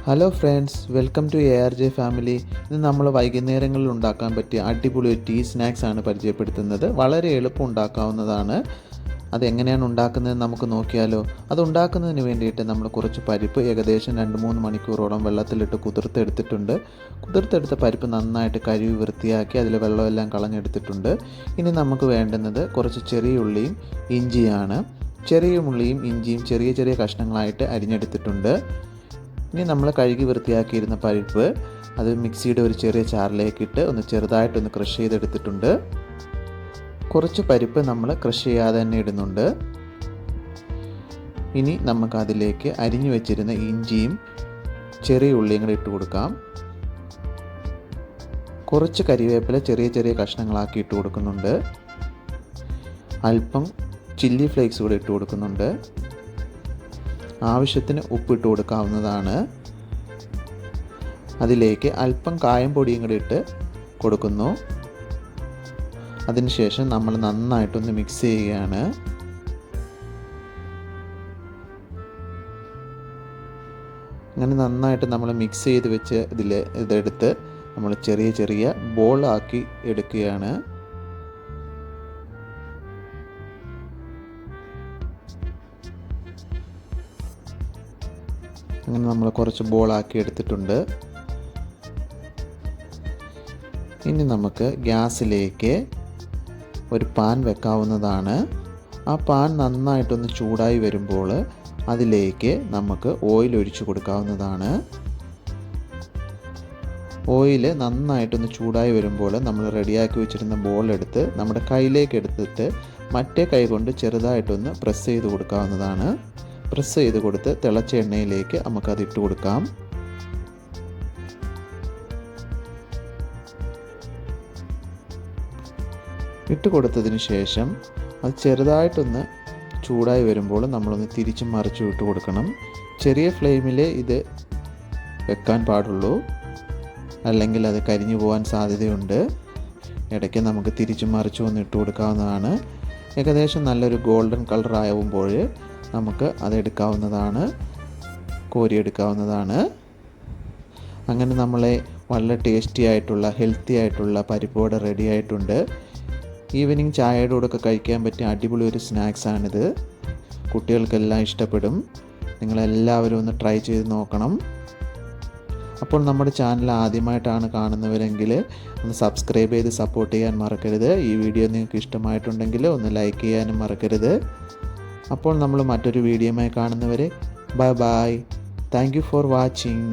Hello friends, welcome to ARJ family. ഇന്ന് നമ്മൾ വൈകുന്നേരങ്ങളിൽ ഉണ്ടാക്കാൻ പറ്റിയ അടിപൊളി ഒരു ടീ സ്നാക്സ് ആണ് പരിചയപ്പെടുത്തുന്നത്. വളരെ എളുപ്പം ഉണ്ടാക്കാവുന്നതാണ്. അതെങ്ങനെയാണ് ഉണ്ടാക്കുന്നതെന്ന് നമുക്ക് നോക്കിയാലോ. അത് ഉണ്ടാക്കുന്നതിന് വേണ്ടിയിട്ട് നമ്മൾ കുറച്ച് പരിപ്പ് ഏകദേശം 2-3 മണിക്കൂറോളം വെള്ളത്തിലിട്ട് കുതിർത്തെടുത്തിട്ടുണ്ട്. കുതിർത്തെടുത്ത പരിപ്പ് നന്നായിട്ട് കഴുകി വൃത്തിയാക്കി അതിൽ വെള്ളമെല്ലാം കളഞ്ഞെടുത്തിട്ടുണ്ട്. ഇനി നമുക്ക് വേണ്ടുന്നത് കുറച്ച് ചെറിയ ഉള്ളിയും ഇഞ്ചിയാണ്. ചെറിയ ഉള്ളിയും ഇഞ്ചിയും ചെറിയ ചെറിയ കഷ്ണങ്ങളായിട്ട് അരിഞ്ഞെടുത്തിട്ടുണ്ട്. ഇനി നമ്മൾ കഴുകി വൃത്തിയാക്കിയിരുന്ന പരിപ്പ് അത് മിക്സിയുടെ ഒരു ചെറിയ ചാറിലേക്കിട്ട് ഒന്ന് ചെറുതായിട്ടൊന്ന് ക്രഷ് ചെയ്തെടുത്തിട്ടുണ്ട്. കുറച്ച് പരിപ്പ് നമ്മൾ ക്രഷ് ചെയ്യാതെ തന്നെ ഇടുന്നുണ്ട്. ഇനി നമുക്കതിലേക്ക് അരിഞ്ഞു വെച്ചിരുന്ന ഇഞ്ചിയും ചെറിയ ഉള്ളിയും കൂടെ ഇട്ട് കൊടുക്കാം. കുറച്ച് കരിവേപ്പില ചെറിയ ചെറിയ കഷ്ണങ്ങളാക്കി ഇട്ട് കൊടുക്കുന്നുണ്ട്. അല്പം ചില്ലി ഫ്ലേക്സ് കൂടെ ഇട്ട് കൊടുക്കുന്നുണ്ട്. ആവശ്യത്തിന് ഉപ്പിട്ട് കൊടുക്കാവുന്നതാണ്. അതിലേക്ക് അല്പം കായം പൊടിയും കൂടി ഇട്ട് കൊടുക്കുന്നു. അതിനുശേഷം നമ്മൾ നന്നായിട്ടൊന്ന് മിക്സ് ചെയ്യുകയാണ്. അങ്ങനെ നന്നായിട്ട് നമ്മൾ മിക്സ് ചെയ്ത് വെച്ച് ഇതെടുത്ത് നമ്മൾ ചെറിയ ചെറിയ ബോളാക്കി എടുക്കുകയാണ്. അങ്ങനെ നമ്മൾ കുറച്ച് ബോളാക്കി എടുത്തിട്ടുണ്ട്. ഇനി നമുക്ക് ഗ്യാസിലേക്ക് ഒരു പാൻ വെക്കാവുന്നതാണ്. ആ പാൻ നന്നായിട്ടൊന്ന് ചൂടായി വരുമ്പോൾ അതിലേക്ക് നമുക്ക് ഓയിൽ ഒഴിച്ചു കൊടുക്കാവുന്നതാണ്. ഓയിൽ നന്നായിട്ടൊന്ന് ചൂടായി വരുമ്പോൾ നമ്മൾ റെഡിയാക്കി വെച്ചിരുന്ന ബോൾ എടുത്ത് നമ്മുടെ കയ്യിലേക്ക് എടുത്തിട്ട് മറ്റേ കൈ കൊണ്ട് ചെറുതായിട്ടൊന്ന് പ്രസ് ചെയ്ത് കൊടുക്കാവുന്നതാണ്. പ്രസ് ചെയ്ത് കൊടുത്ത് തിളച്ച എണ്ണയിലേക്ക് നമുക്കത് ഇട്ട് കൊടുക്കാം. ഇട്ട് കൊടുത്തതിന് ശേഷം അത് ചെറുതായിട്ടൊന്ന് ചൂടായി വരുമ്പോൾ നമ്മളൊന്ന് തിരിച്ചും മറിച്ചും ഇട്ട് കൊടുക്കണം. ചെറിയ ഫ്ലെയിമിൽ ഇത് വെക്കാൻ പാടുള്ളൂ, അല്ലെങ്കിൽ അത് കരിഞ്ഞു പോകാൻ സാധ്യതയുണ്ട്. ഇടയ്ക്ക് നമുക്ക് തിരിച്ചും മറിച്ചും ഒന്ന് ഇട്ട് കൊടുക്കാവുന്നതാണ്. ഏകദേശം നല്ലൊരു ഗോൾഡൻ കളർ ആവുമ്പോൾ നമുക്ക് അതെടുക്കാവുന്നതാണ്, കോരിയെടുക്കാവുന്നതാണ്. അങ്ങനെ നമ്മളെ വളരെ ടേസ്റ്റി ആയിട്ടുള്ള ഹെൽത്തി ആയിട്ടുള്ള പരിപ്പ് വട റെഡി ആയിട്ടുണ്ട്. ഈവനിങ് ചായയുടെ കൂടെ കഴിക്കാൻ പറ്റിയ അടിപൊളി ഒരു സ്നാക്സാണിത്. കുട്ടികൾക്കെല്ലാം ഇഷ്ടപ്പെടും. നിങ്ങളെല്ലാവരും ഒന്ന് ട്രൈ ചെയ്ത് നോക്കണം. അപ്പോൾ നമ്മുടെ ചാനൽ ആദ്യമായിട്ടാണ് കാണുന്നവരെങ്കിൽ ഒന്ന് സബ്സ്ക്രൈബ് ചെയ്ത് സപ്പോർട്ട് ചെയ്യാൻ മറക്കരുത്. ഈ വീഡിയോ നിങ്ങൾക്ക് ഇഷ്ടമായിട്ടുണ്ടെങ്കിൽ ഒന്ന് ലൈക്ക് ചെയ്യാനും മറക്കരുത്. അപ്പോൾ നമ്മൾ മറ്റൊരു വീഡിയോയുമായി കാണുന്നവരെ bye bye. Thank you for watching.